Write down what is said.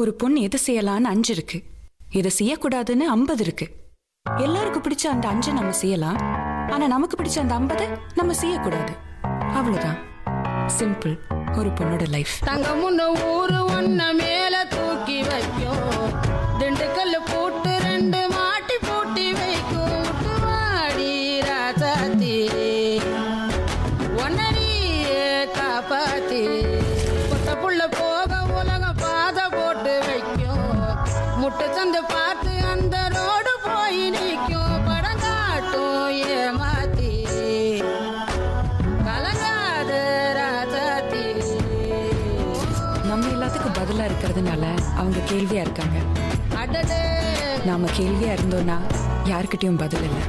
ஒரு பொண்ணு எது செய்யலான்னு 5 இருக்கு, இதை செய்யக்கூடாதுன்னு 50 இருக்கு. எல்லாருக்கும் பிடிச்ச அந்த 5 நம்ம செய்யலாம், ஆனா நமக்கு பிடிச்ச அந்த 50 நம்ம செய்யக்கூடாது. அவ்வளவுதான். சிம்பிள் ஒரு பொண்ணோட லைஃப். தங்க முன்ன ஊரு ஒன்ன மேல தூக்கி வைக்கும், திண்டுக்கல்ல போட்டு 2 மாட்டி பூட்டி வைக்கும். வாடி ராசாத்தி ஒன்னடியே காப்பாத்தி, கொத்த புள்ள போக உலகம் பாதை போட்டு வைக்கும். முட்டை சந்து பார்த்து அந்த ரோடு போய் நிற்கும். படம் காட்டும் ஏமாத்தி கலங்காத ராசாத்தி. நம்ம எல்லாத்துக்கும் பதிலா இருக்கிறதுனால அவங்க கேள்வியா இருக்காங்க. அடடே நாம கேள்வியா இருந்தோம்னா யாருக்கிட்டையும் பதில் இல்லை.